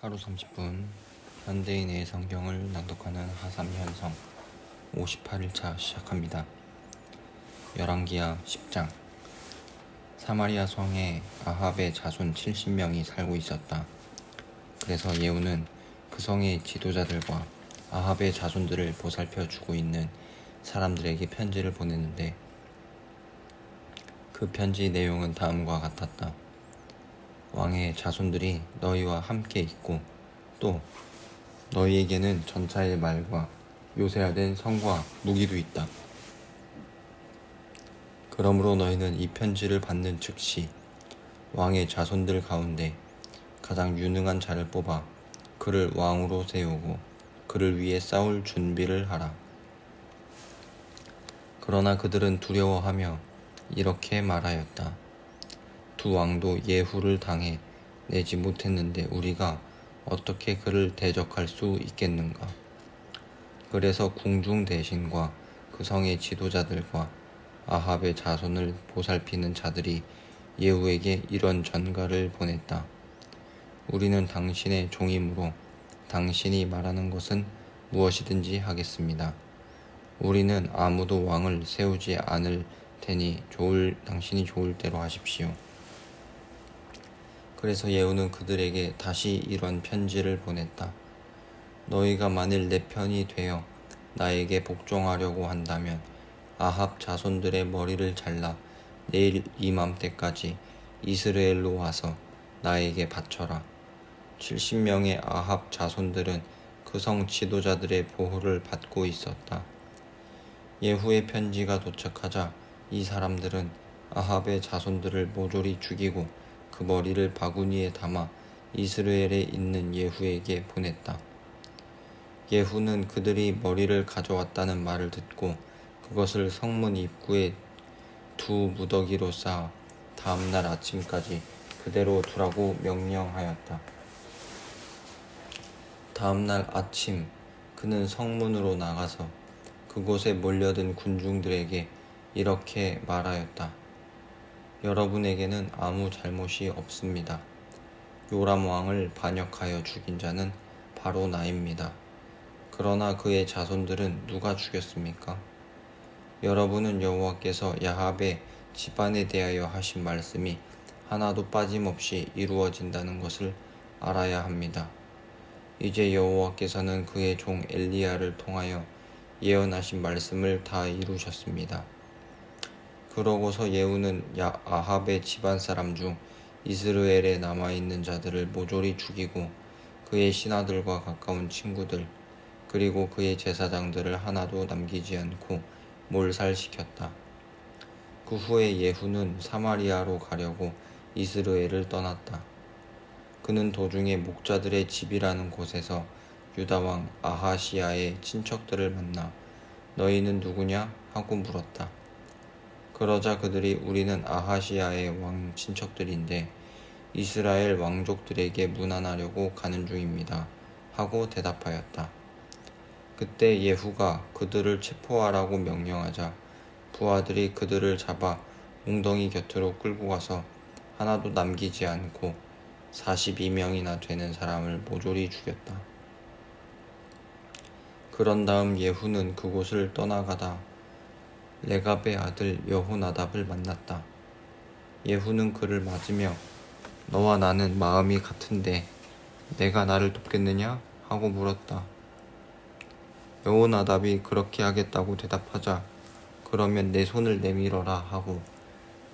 하루 30분 현대인의 성경을 낭독하는 하삼현성 58일차 시작합니다. 열왕기하 10장. 사마리아 성에 아합의 자손 70명이 살고 있었다. 그래서 예후는 그 성의 지도자들과 아합의 자손들을 보살펴 주고 있는 사람들에게 편지를 보냈는데 그 편지 내용은 다음과 같았다. 왕의 자손들이 너희와 함께 있고 또 너희에게는 전차의 말과 요새화된 성과 무기도 있다. 그러므로 너희는 이 편지를 받는 즉시 왕의 자손들 가운데 가장 유능한 자를 뽑아 그를 왕으로 세우고 그를 위해 싸울 준비를 하라. 그러나 그들은 두려워하며 이렇게 말하였다. 두 왕도 예후를 당해 내지 못했는데 우리가 어떻게 그를 대적할 수 있겠는가. 그래서 궁중 대신과 그 성의 지도자들과 아합의 자손을 보살피는 자들이 예후에게 이런 전가를 보냈다. 우리는 당신의 종이므로 당신이 말하는 것은 무엇이든지 하겠습니다. 우리는 아무도 왕을 세우지 않을 테니 당신이 좋을 대로 하십시오. 그래서 예후는 그들에게 다시 이런 편지를 보냈다. 너희가 만일 내 편이 되어 나에게 복종하려고 한다면 아합 자손들의 머리를 잘라 내일 이맘때까지 이스라엘로 와서 나에게 바쳐라. 70명의 아합 자손들은 그 성 지도자들의 보호를 받고 있었다. 예후의 편지가 도착하자 이 사람들은 아합의 자손들을 모조리 죽이고 그 머리를 바구니에 담아 이스라엘에 있는 예후에게 보냈다. 예후는 그들이 머리를 가져왔다는 말을 듣고 그것을 성문 입구에 두 무더기로 쌓아 다음 날 아침까지 그대로 두라고 명령하였다. 다음 날 아침 그는 성문으로 나가서 그곳에 몰려든 군중들에게 이렇게 말하였다. 여러분에게는 아무 잘못이 없습니다. 요람 왕을 반역하여 죽인 자는 바로 나입니다. 그러나 그의 자손들은 누가 죽였습니까? 여러분은 여호와께서 야합의 집안에 대하여 하신 말씀이 하나도 빠짐없이 이루어진다는 것을 알아야 합니다. 이제 여호와께서는 그의 종 엘리야를 통하여 예언하신 말씀을 다 이루셨습니다. 그러고서 예후는 아합의 집안 사람 중 이스라엘에 남아있는 자들을 모조리 죽이고 그의 신하들과 가까운 친구들 그리고 그의 제사장들을 하나도 남기지 않고 몰살시켰다. 그 후에 예후는 사마리아로 가려고 이스라엘을 떠났다. 그는 도중에 목자들의 집이라는 곳에서 유다왕 아하시아의 친척들을 만나 너희는 누구냐? 하고 물었다. 그러자 그들이 우리는 아하시아의 왕 친척들인데 이스라엘 왕족들에게 문안하려고 가는 중입니다. 하고 대답하였다. 그때 예후가 그들을 체포하라고 명령하자 부하들이 그들을 잡아 웅덩이 곁으로 끌고 가서 하나도 남기지 않고 42명이나 되는 사람을 모조리 죽였다. 그런 다음 예후는 그곳을 떠나가다 레갑의 아들 여호나답을 만났다. 예후는 그를 맞으며 너와 나는 마음이 같은데 내가 나를 돕겠느냐? 하고 물었다. 여호나답이 그렇게 하겠다고 대답하자 그러면 내 손을 내밀어라 하고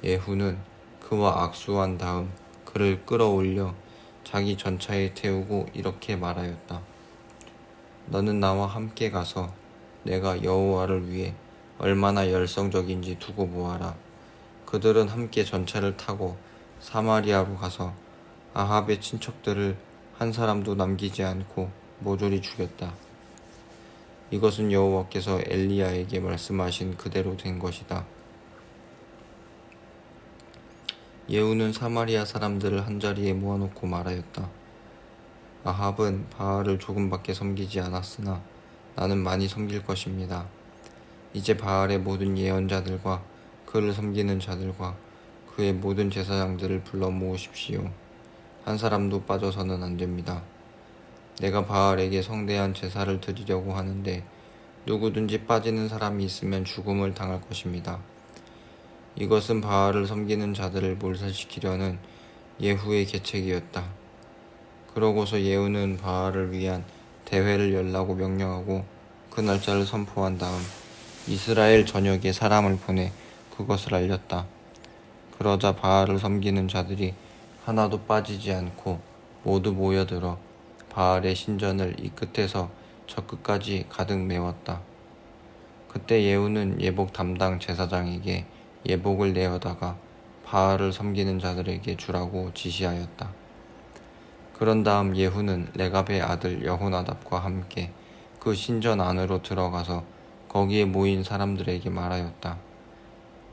예후는 그와 악수한 다음 그를 끌어올려 자기 전차에 태우고 이렇게 말하였다. 너는 나와 함께 가서 내가 여호와를 위해 얼마나 열성적인지 두고 보아라. 그들은 함께 전차를 타고 사마리아로 가서 아합의 친척들을 한 사람도 남기지 않고 모조리 죽였다. 이것은 여호와께서 엘리야에게 말씀하신 그대로 된 것이다. 예후는 사마리아 사람들을 한자리에 모아놓고 말하였다. 아합은 바알을 조금밖에 섬기지 않았으나 나는 많이 섬길 것입니다. 이제 바알의 모든 예언자들과 그를 섬기는 자들과 그의 모든 제사장들을 불러 모으십시오. 한 사람도 빠져서는 안 됩니다. 내가 바알에게 성대한 제사를 드리려고 하는데 누구든지 빠지는 사람이 있으면 죽음을 당할 것입니다. 이것은 바알을 섬기는 자들을 몰살시키려는 예후의 계책이었다. 그러고서 예후는 바알을 위한 대회를 열라고 명령하고 그 날짜를 선포한 다음 이스라엘 전역에 사람을 보내 그것을 알렸다. 그러자 바알을 섬기는 자들이 하나도 빠지지 않고 모두 모여들어 바알의 신전을 이 끝에서 저 끝까지 가득 메웠다. 그때 예후는 예복 담당 제사장에게 예복을 내어다가 바알을 섬기는 자들에게 주라고 지시하였다. 그런 다음 예후는 레갑의 아들 여호나답과 함께 그 신전 안으로 들어가서 거기에 모인 사람들에게 말하였다.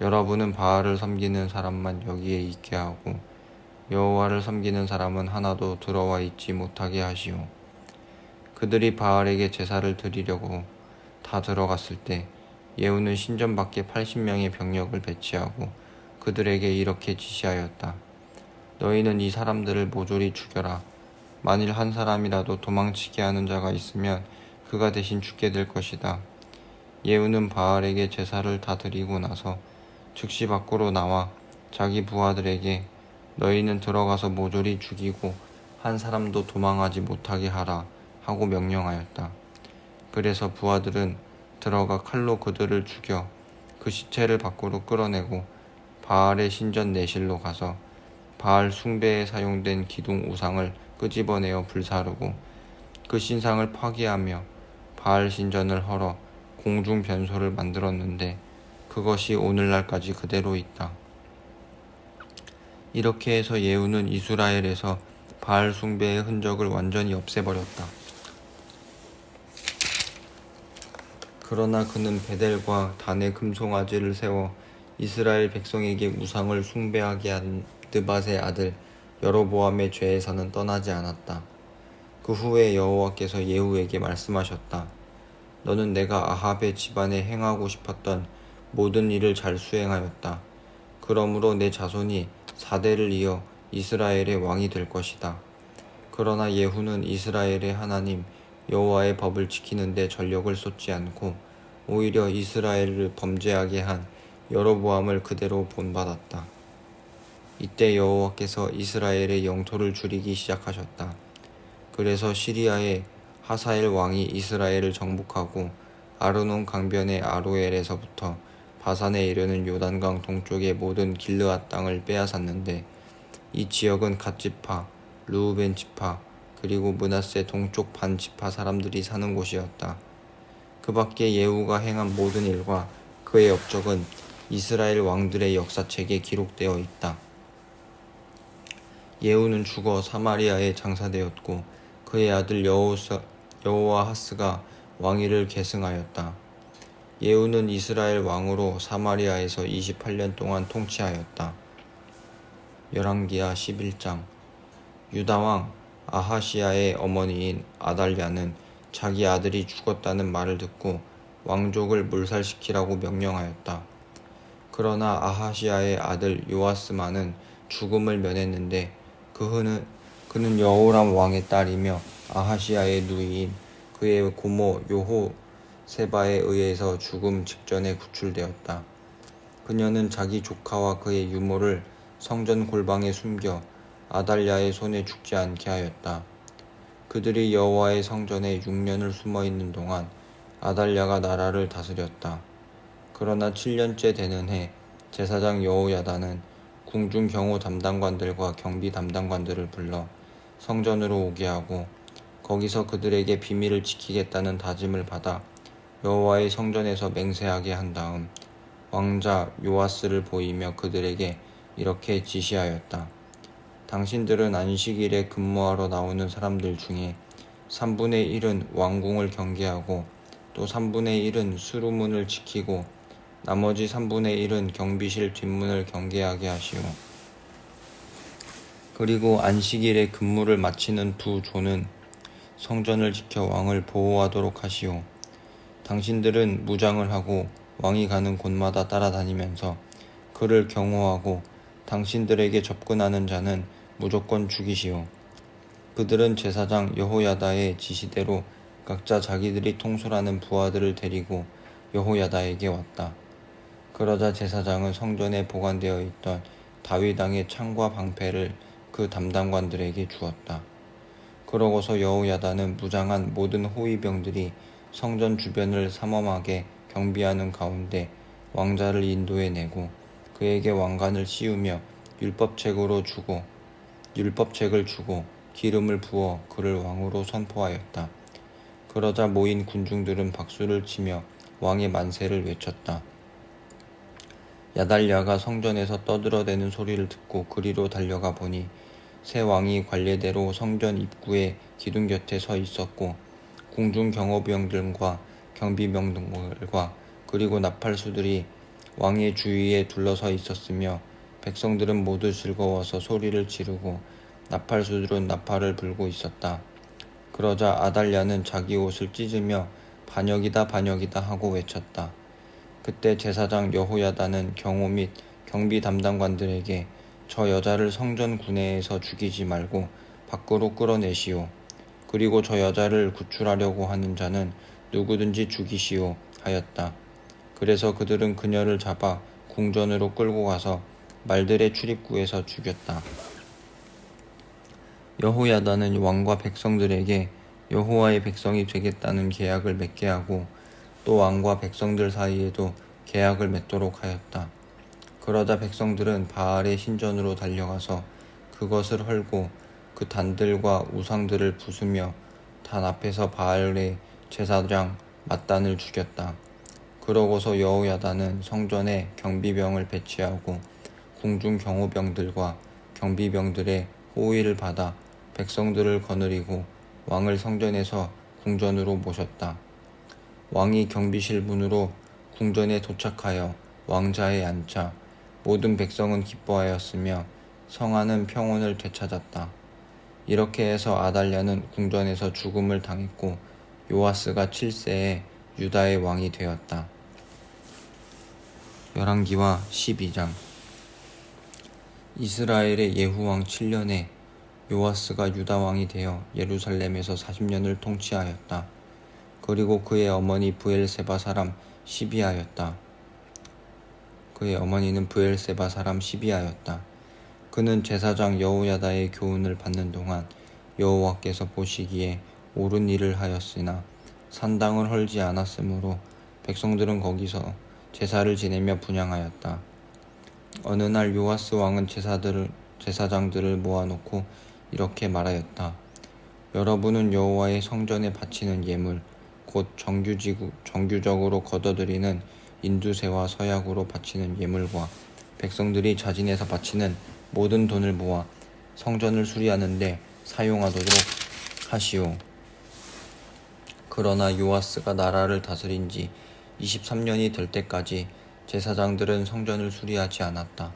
여러분은 바알을 섬기는 사람만 여기에 있게 하고 여호와를 섬기는 사람은 하나도 들어와 있지 못하게 하시오. 그들이 바알에게 제사를 드리려고 다 들어갔을 때 예후는 신전 밖에 80명의 병력을 배치하고 그들에게 이렇게 지시하였다. 너희는 이 사람들을 모조리 죽여라. 만일 한 사람이라도 도망치게 하는 자가 있으면 그가 대신 죽게 될 것이다. 예후는 바알에게 제사를 다 드리고 나서 즉시 밖으로 나와 자기 부하들에게 너희는 들어가서 모조리 죽이고 한 사람도 도망하지 못하게 하라 하고 명령하였다. 그래서 부하들은 들어가 칼로 그들을 죽여 그 시체를 밖으로 끌어내고 바알의 신전 내실로 가서 바알 숭배에 사용된 기둥 우상을 끄집어내어 불사르고 그 신상을 파괴하며 바알 신전을 헐어 공중 변소를 만들었는데 그것이 오늘날까지 그대로 있다. 이렇게 해서 예후는 이스라엘에서 바알 숭배의 흔적을 완전히 없애버렸다. 그러나 그는 베델과 단의 금송아지를 세워 이스라엘 백성에게 우상을 숭배하게 한 느밧의 아들 여로보암의 죄에서는 떠나지 않았다. 그 후에 여호와께서 예후에게 말씀하셨다. 너는 내가 아합의 집안에 행하고 싶었던 모든 일을 잘 수행하였다. 그러므로 내 자손이 4대를 이어 이스라엘의 왕이 될 것이다. 그러나 예후는 이스라엘의 하나님 여호와의 법을 지키는 데 전력을 쏟지 않고 오히려 이스라엘을 범죄하게 한 여로보암을 그대로 본받았다. 이때 여호와께서 이스라엘의 영토를 줄이기 시작하셨다. 그래서 시리아의 하사엘 왕이 이스라엘을 정복하고 아르논 강변의 아로엘에서부터 바산에 이르는 요단강 동쪽의 모든 길르앗 땅을 빼앗았는데 이 지역은 갓 지파, 르우벤 지파, 그리고 므낫세 동쪽 반 지파 사람들이 사는 곳이었다. 그 밖에 예후가 행한 모든 일과 그의 업적은 이스라엘 왕들의 역사책에 기록되어 있다. 예후는 죽어 사마리아에 장사되었고 그의 아들 여호와하스가 왕위를 계승하였다. 예후는 이스라엘 왕으로 사마리아에서 28년 동안 통치하였다. 열왕기하 11장. 유다왕 아하시야의 어머니인 아달랴는 자기 아들이 죽었다는 말을 듣고 왕족을 몰살시키라고 명령하였다. 그러나 아하시야의 아들 요아스만은 죽음을 면했는데 그는 여호람 왕의 딸이며 아하시야의 누이인 그의 고모 여호세바에 의해서 죽음 직전에 구출되었다. 그녀는 자기 조카와 그의 유모를 성전 골방에 숨겨 아달랴의 손에 죽지 않게 하였다. 그들이 여호와의 성전에 6년을 숨어있는 동안 아달랴가 나라를 다스렸다. 그러나 7년째 되는 해 제사장 여호야다는 궁중 경호 담당관들과 경비 담당관들을 불러 성전으로 오게 하고 거기서 그들에게 비밀을 지키겠다는 다짐을 받아 여호와의 성전에서 맹세하게 한 다음 왕자 요아스를 보이며 그들에게 이렇게 지시하였다. 당신들은 안식일에 근무하러 나오는 사람들 중에 3분의 1은 왕궁을 경계하고 또 3분의 1은 수루문을 지키고 나머지 3분의 1은 경비실 뒷문을 경계하게 하시오. 그리고 안식일에 근무를 마치는 두 조는 성전을 지켜 왕을 보호하도록 하시오. 당신들은 무장을 하고 왕이 가는 곳마다 따라다니면서 그를 경호하고 당신들에게 접근하는 자는 무조건 죽이시오. 그들은 제사장 여호야다의 지시대로 각자 자기들이 통솔하는 부하들을 데리고 여호야다에게 왔다. 그러자 제사장은 성전에 보관되어 있던 다윗 왕의 창과 방패를 그 담당관들에게 주었다. 그러고서 여호야다는 무장한 모든 호위병들이 성전 주변을 삼엄하게 경비하는 가운데 왕자를 인도해내고 그에게 왕관을 씌우며 율법책을 주고 기름을 부어 그를 왕으로 선포하였다. 그러자 모인 군중들은 박수를 치며 왕의 만세를 외쳤다. 야달랴가 성전에서 떠들어대는 소리를 듣고 그리로 달려가 보니 새 왕이 관례대로 성전 입구의 기둥 곁에 서 있었고 궁중 경호병들과 경비병들과 그리고 나팔수들이 왕의 주위에 둘러서 있었으며 백성들은 모두 즐거워서 소리를 지르고 나팔수들은 나팔을 불고 있었다. 그러자 아달랴는 자기 옷을 찢으며 반역이다 반역이다 하고 외쳤다. 그때 제사장 여호야다는 경호 및 경비 담당관들에게 저 여자를 성전 구내에서 죽이지 말고 밖으로 끌어내시오. 그리고 저 여자를 구출하려고 하는 자는 누구든지 죽이시오 하였다. 그래서 그들은 그녀를 잡아 궁전으로 끌고 가서 말들의 출입구에서 죽였다. 여호야다는 왕과 백성들에게 여호와의 백성이 되겠다는 계약을 맺게 하고 또 왕과 백성들 사이에도 계약을 맺도록 하였다. 그러자 백성들은 바알의 신전으로 달려가서 그것을 헐고 그 단들과 우상들을 부수며 단 앞에서 바알의 제사장 mat단을 죽였다. 그러고서 여호야다는 성전에 경비병을 배치하고 궁중 경호병들과 경비병들의 호위를 받아 백성들을 거느리고 왕을 성전에서 궁전으로 모셨다. 왕이 경비실 문으로 궁전에 도착하여 왕자에 앉자 모든 백성은 기뻐하였으며 성하는 평온을 되찾았다. 이렇게 해서 아달랴는 궁전에서 죽음을 당했고 요아스가 7세에 유다의 왕이 되었다. 열왕기와 12장. 이스라엘의 예후왕 7년에 요아스가 유다 왕이 되어 예루살렘에서 40년을 통치하였다. 그리고 그의 어머니 브엘세바 사람 시비아였다. 그의 어머니는 브엘세바 사람 시비아였다. 그는 제사장 여호야다의 교훈을 받는 동안 여호와께서 보시기에 옳은 일을 하였으나 산당을 헐지 않았으므로 백성들은 거기서 제사를 지내며 분향하였다. 어느 날 요아스 왕은 제사장들을 모아놓고 이렇게 말하였다. 여러분은 여호와의 성전에 바치는 예물 곧 정규적으로 거둬들이는 인두새와 서약으로 바치는 예물과 백성들이 자진해서 바치는 모든 돈을 모아 성전을 수리하는 데 사용하도록 하시오. 그러나 요아스가 나라를 다스린 지 23년이 될 때까지 제사장들은 성전을 수리하지 않았다.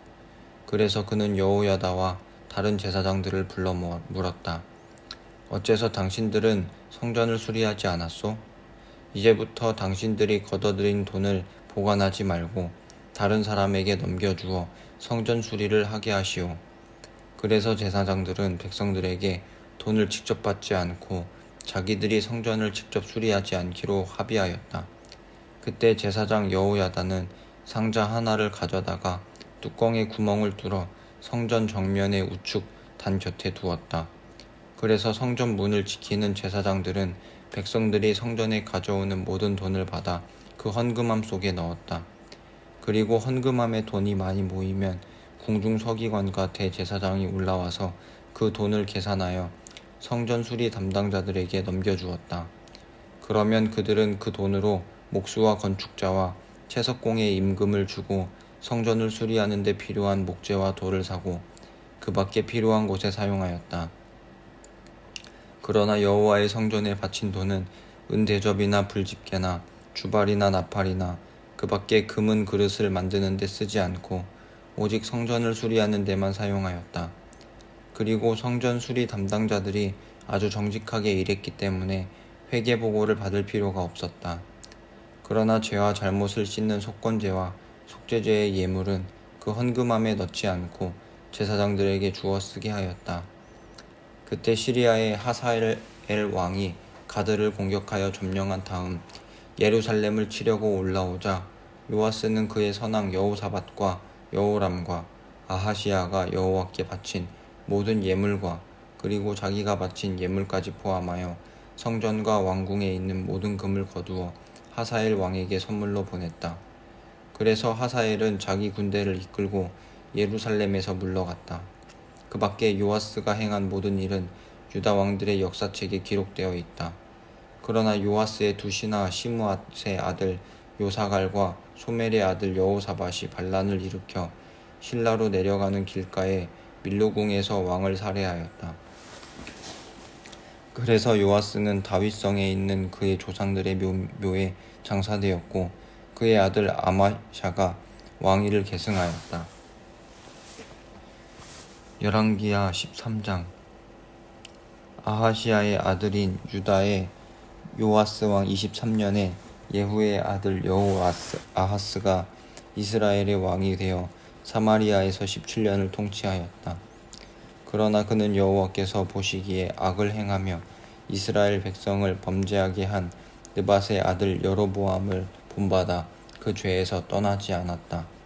그래서 그는 여호야다와 다른 제사장들을 불러 물었다. 어째서 당신들은 성전을 수리하지 않았소? 이제부터 당신들이 거둬들인 돈을 보관하지 말고 다른 사람에게 넘겨주어 성전 수리를 하게 하시오. 그래서 제사장들은 백성들에게 돈을 직접 받지 않고 자기들이 성전을 직접 수리하지 않기로 합의하였다. 그때 제사장 여호야다는 상자 하나를 가져다가 뚜껑에 구멍을 뚫어 성전 정면의 우측 단 곁에 두었다. 그래서 성전 문을 지키는 제사장들은 백성들이 성전에 가져오는 모든 돈을 받아 그 헌금함 속에 넣었다. 그리고 헌금함에 돈이 많이 모이면 궁중 서기관과 대제사장이 올라와서 그 돈을 계산하여 성전 수리 담당자들에게 넘겨주었다. 그러면 그들은 그 돈으로 목수와 건축자와 채석공의 임금을 주고 성전을 수리하는 데 필요한 목재와 돌을 사고 그 밖에 필요한 곳에 사용하였다. 그러나 여호와의 성전에 바친 돈은 은대접이나 불집게나 주발이나 나팔이나 그 밖에 금은 그릇을 만드는 데 쓰지 않고 오직 성전을 수리하는 데만 사용하였다. 그리고 성전 수리 담당자들이 아주 정직하게 일했기 때문에 회개보고를 받을 필요가 없었다. 그러나 죄와 잘못을 씻는 속건제와 속죄제의 예물은 그 헌금함에 넣지 않고 제사장들에게 주어 쓰게 하였다. 그때 시리아의 하사엘 왕이 가드를 공격하여 점령한 다음 예루살렘을 치려고 올라오자 요아스는 그의 선왕 여호사밧과 여호람과 아하시야가 여호와께 바친 모든 예물과 그리고 자기가 바친 예물까지 포함하여 성전과 왕궁에 있는 모든 금을 거두어 하사엘 왕에게 선물로 보냈다. 그래서 하사엘은 자기 군대를 이끌고 예루살렘에서 물러갔다. 그 밖에 요아스가 행한 모든 일은 유다 왕들의 역사책에 기록되어 있다. 그러나 요아스의 두 신하 시므앗의 아들 요사갈과 소멜의 아들 여호사밧이 반란을 일으켜 실라로 내려가는 길가에 밀로궁에서 왕을 살해하였다. 그래서 요아스는 다윗성에 있는 그의 조상들의 묘에 장사되었고 그의 아들 아마샤가 왕위를 계승하였다. 열왕기하 13장. 아하시야의 아들인 유다의 요아스 왕 23년에 예후의 아들 아하스가 이스라엘의 왕이 되어 사마리아에서 17년을 통치하였다. 그러나 그는 여호와께서 보시기에 악을 행하며 이스라엘 백성을 범죄하게 한 느밧의 아들 여로보암을 본받아 그 죄에서 떠나지 않았다.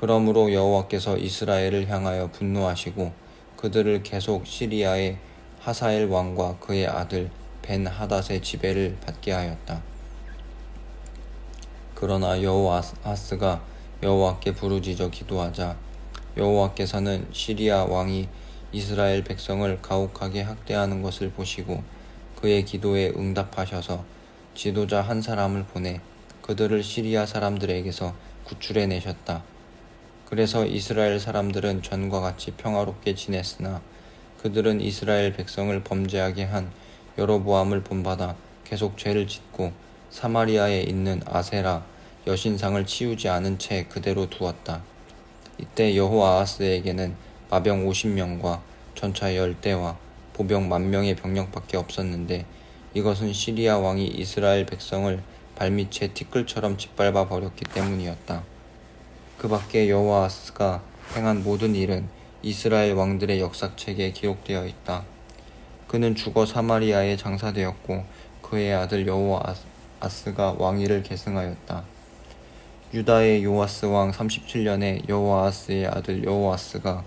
그러므로 여호와께서 이스라엘을 향하여 분노하시고 그들을 계속 시리아의 하사엘 왕과 그의 아들 벤 하닷의 지배를 받게 하였다. 그러나 여호아스가 여호와께 부르짖어 기도하자 여호와께서는 시리아 왕이 이스라엘 백성을 가혹하게 학대하는 것을 보시고 그의 기도에 응답하셔서 지도자 한 사람을 보내 그들을 시리아 사람들에게서 구출해 내셨다. 그래서 이스라엘 사람들은 전과 같이 평화롭게 지냈으나 그들은 이스라엘 백성을 범죄하게 한 여로보암을 본받아 계속 죄를 짓고 사마리아에 있는 아세라 여신상을 치우지 않은 채 그대로 두었다. 이때 여호아하스에게는 마병 50명과 전차 10대와 보병 10,000명의 병력밖에 없었는데 이것은 시리아 왕이 이스라엘 백성을 발밑에 티끌처럼 짓밟아 버렸기 때문이었다. 그 밖에 여호아스가 행한 모든 일은 이스라엘 왕들의 역사책에 기록되어 있다. 그는 죽어 사마리아에 장사되었고 그의 아들 여호아스가 왕위를 계승하였다. 유다의 요아스 왕 37년에 여호아스의 아들 여호아스가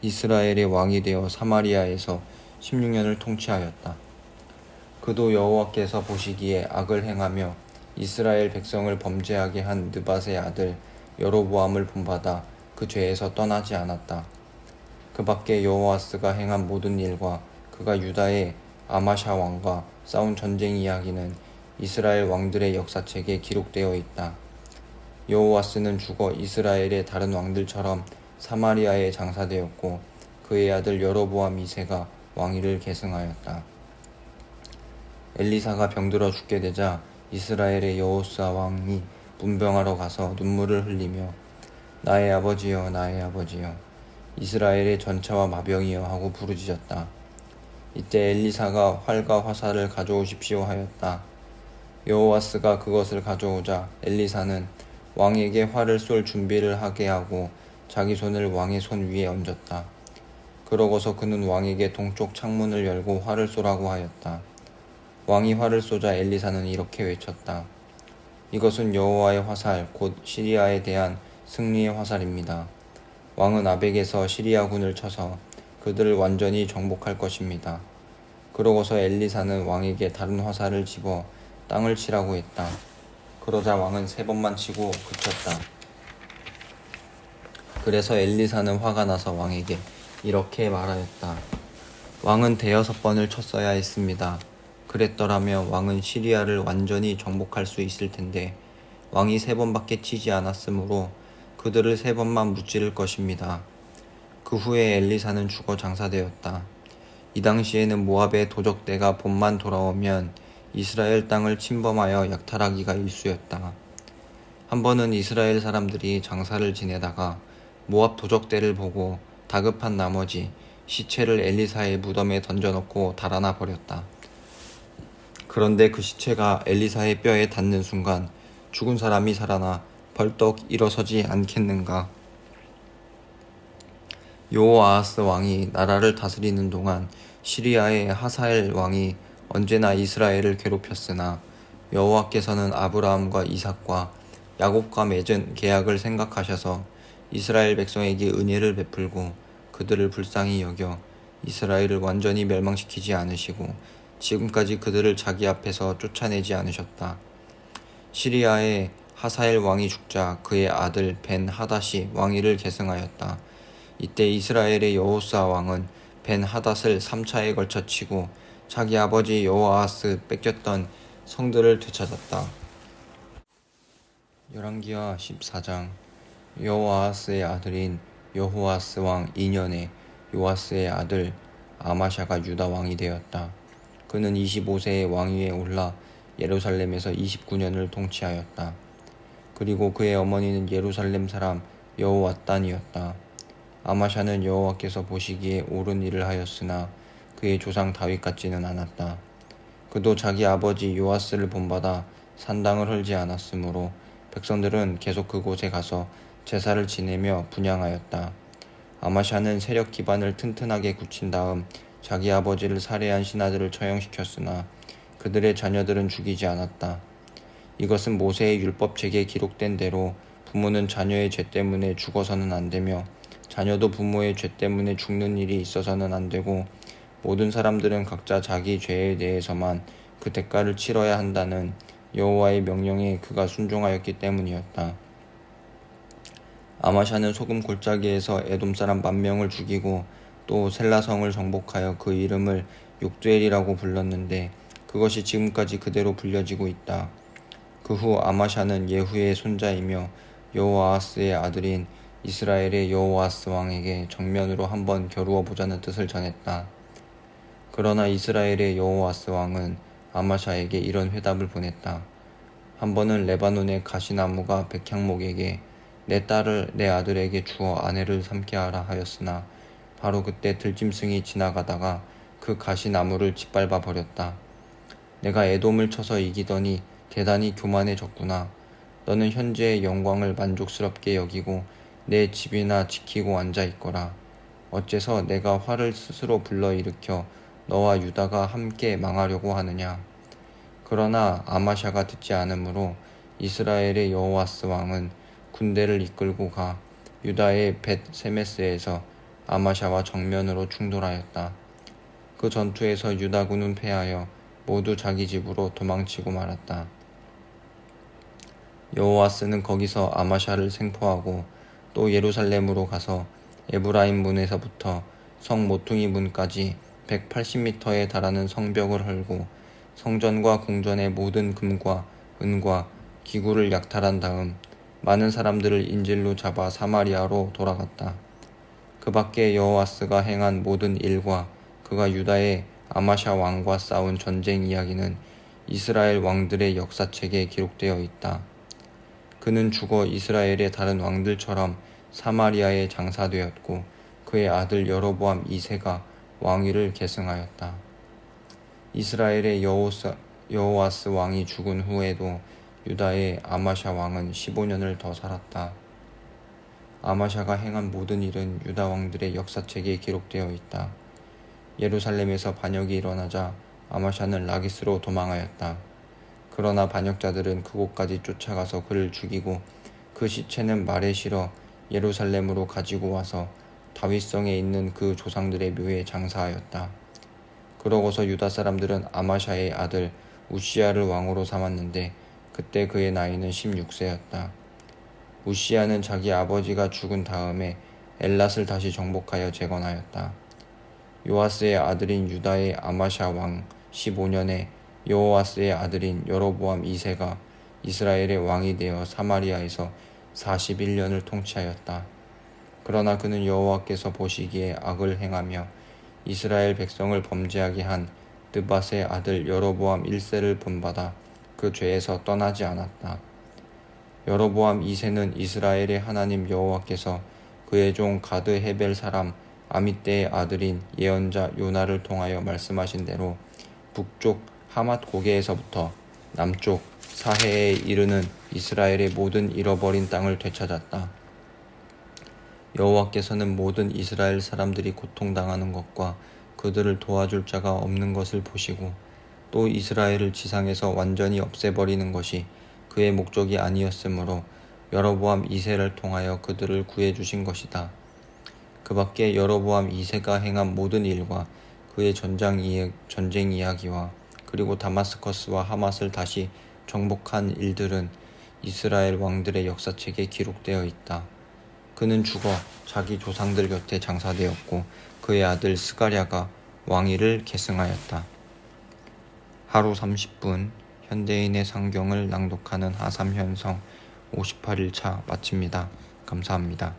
이스라엘의 왕이 되어 사마리아에서 16년을 통치하였다. 그도 여호와께서 보시기에 악을 행하며 이스라엘 백성을 범죄하게 한 느밧의 아들 여로보암을 본받아 그 죄에서 떠나지 않았다. 그 밖에 여호아스가 행한 모든 일과 그가 유다의 아마샤 왕과 싸운 전쟁 이야기는 이스라엘 왕들의 역사책에 기록되어 있다. 여호아스는 죽어 이스라엘의 다른 왕들처럼 사마리아에 장사되었고 그의 아들 여로보암 2세가 왕위를 계승하였다. 엘리사가 병들어 죽게 되자 이스라엘의 여호사 왕이 문병하러 가서 눈물을 흘리며 나의 아버지여 나의 아버지여 이스라엘의 전차와 마병이여 하고 부르짖었다. 이때 엘리사가 활과 화살을 가져오십시오 하였다. 여호아스가 그것을 가져오자 엘리사는 왕에게 활을 쏠 준비를 하게 하고 자기 손을 왕의 손 위에 얹었다. 그러고서 그는 왕에게 동쪽 창문을 열고 활을 쏘라고 하였다. 왕이 활을 쏘자 엘리사는 이렇게 외쳤다. 이것은 여호와의 화살 곧 시리아에 대한 승리의 화살입니다. 왕은 아벡에서 시리아군을 쳐서 그들을 완전히 정복할 것입니다. 그러고서 엘리사는 왕에게 다른 화살을 집어 땅을 치라고 했다. 그러자 왕은 3번만 치고 그쳤다. 그래서 엘리사는 화가 나서 왕에게 이렇게 말하였다. 왕은 5번을 쳤어야 했습니다. 그랬더라면 왕은 시리아를 완전히 정복할 수 있을 텐데 왕이 3번밖에 치지 않았으므로 그들을 3번만 무찌를 것입니다. 그 후에 엘리사는 죽어 장사되었다. 이 당시에는 모압의 도적대가 봄만 돌아오면 이스라엘 땅을 침범하여 약탈하기가 일쑤였다. 한 번은 이스라엘 사람들이 장사를 지내다가 모압 도적대를 보고 다급한 나머지 시체를 엘리사의 무덤에 던져놓고 달아나 버렸다. 그런데 그 시체가 엘리사의 뼈에 닿는 순간 죽은 사람이 살아나 벌떡 일어서지 않겠는가. 여호아하스 왕이 나라를 다스리는 동안 시리아의 하사엘 왕이 언제나 이스라엘을 괴롭혔으나 여호와께서는 아브라함과 이삭과 야곱과 맺은 계약을 생각하셔서 이스라엘 백성에게 은혜를 베풀고 그들을 불쌍히 여겨 이스라엘을 완전히 멸망시키지 않으시고 지금까지 그들을 자기 앞에서 쫓아내지 않으셨다. 시리아의 하사엘 왕이 죽자 그의 아들 벤 하닷이 왕위를 계승하였다. 이때 이스라엘의 여호사 왕은 벤 하닷을 3차에 걸쳐 치고 자기 아버지 여호아하스 뺏겼던 성들을 되찾았다. 열왕기하 14장. 여호아하스의 아들인 여호아스 왕 2년에 요아스의 아들 아마샤가 유다 왕이 되었다. 그는 25세의 왕위에 올라 예루살렘에서 29년을 통치하였다. 그리고 그의 어머니는 예루살렘 사람 여호왓단이었다. 아마샤는 여호와께서 보시기에 옳은 일을 하였으나 그의 조상 다윗 같지는 않았다. 그도 자기 아버지 요아스를 본받아 산당을 헐지 않았으므로 백성들은 계속 그곳에 가서 제사를 지내며 분향하였다. 아마샤는 세력 기반을 튼튼하게 굳힌 다음 자기 아버지를 살해한 신하들을 처형시켰으나 그들의 자녀들은 죽이지 않았다. 이것은 모세의 율법책에 기록된 대로 부모는 자녀의 죄 때문에 죽어서는 안 되며 자녀도 부모의 죄 때문에 죽는 일이 있어서는 안 되고 모든 사람들은 각자 자기 죄에 대해서만 그 대가를 치러야 한다는 여호와의 명령에 그가 순종하였기 때문이었다. 아마샤는 소금 골짜기에서 에돔 사람 10,000명을 죽이고 또 셀라성을 정복하여 그 이름을 욕두엘이라고 불렀는데 그것이 지금까지 그대로 불려지고 있다. 그 후 아마샤는 예후의 손자이며 여호아하스의 아들인 이스라엘의 여호아스 왕에게 정면으로 한번 겨루어 보자는 뜻을 전했다. 그러나 이스라엘의 여호아스 왕은 아마샤에게 이런 회답을 보냈다. 한 번은 레바논의 가시나무가 백향목에게 내 딸을 내 아들에게 주어 아내를 삼게 하라 하였으나 바로 그때 들짐승이 지나가다가 그 가시나무를 짓밟아 버렸다. 내가 에돔을 쳐서 이기더니 대단히 교만해졌구나. 너는 현재의 영광을 만족스럽게 여기고 내 집이나 지키고 앉아 있거라. 어째서 내가 화를 스스로 불러일으켜 너와 유다가 함께 망하려고 하느냐. 그러나 아마샤가 듣지 않으므로 이스라엘의 여호아스 왕은 군대를 이끌고 가 유다의 벳 세메스에서 아마샤와 정면으로 충돌하였다. 그 전투에서 유다군은 패하여 모두 자기 집으로 도망치고 말았다. 여호아스는 거기서 아마샤를 생포하고 또 예루살렘으로 가서 에브라임 문에서부터 성 모퉁이 문까지 180m에 달하는 성벽을 헐고 성전과 궁전의 모든 금과 은과 기구를 약탈한 다음 많은 사람들을 인질로 잡아 사마리아로 돌아갔다. 그 밖에 여호아스가 행한 모든 일과 그가 유다의 아마샤 왕과 싸운 전쟁 이야기는 이스라엘 왕들의 역사책에 기록되어 있다. 그는 죽어 이스라엘의 다른 왕들처럼 사마리아에 장사되었고 그의 아들 여로보암 2세가 왕위를 계승하였다. 이스라엘의 여호아스 왕이 죽은 후에도 유다의 아마샤 왕은 15년을 더 살았다. 아마샤가 행한 모든 일은 유다 왕들의 역사책에 기록되어 있다. 예루살렘에서 반역이 일어나자 아마샤는 라기스로 도망하였다. 그러나 반역자들은 그곳까지 쫓아가서 그를 죽이고 그 시체는 말에 실어 예루살렘으로 가지고 와서 다윗성에 있는 그 조상들의 묘에 장사하였다. 그러고서 유다 사람들은 아마샤의 아들 우시야를 왕으로 삼았는데 그때 그의 나이는 16세였다. 우시야는 자기 아버지가 죽은 다음에 엘랏을 다시 정복하여 재건하였다. 요아스의 아들인 유다의 아마샤 왕 15년에 여호아스의 아들인 여로보암 2세가 이스라엘의 왕이 되어 사마리아에서 41년을 통치하였다. 그러나 그는 여호와께서 보시기에 악을 행하며 이스라엘 백성을 범죄하게 한 느밧의 아들 여로보암 1세를 본받아 그 죄에서 떠나지 않았다. 여로보암 2세는 이스라엘의 하나님 여호와께서 그의 종 가드 헤벨 사람 아mit대의 아들인 예언자 요나를 통하여 말씀하신 대로 북쪽 하맛 고개에서부터 남쪽 사해에 이르는 이스라엘의 모든 잃어버린 땅을 되찾았다. 여호와께서는 모든 이스라엘 사람들이 고통당하는 것과 그들을 도와줄 자가 없는 것을 보시고 또 이스라엘을 지상에서 완전히 없애버리는 것이 그의 목적이 아니었으므로 여로보암 2세를 통하여 그들을 구해주신 것이다. 그 밖에 여로보암 2세가 행한 모든 일과 그의 전쟁 이야기와 그리고 다마스커스와 하맛을 다시 정복한 일들은 이스라엘 왕들의 역사책에 기록되어 있다. 그는 죽어 자기 조상들 곁에 장사되었고 그의 아들 스가랴가 왕위를 계승하였다. 하루 30분 현대인의 상경을 낭독하는 하삼현성 58일차 마칩니다. 감사합니다.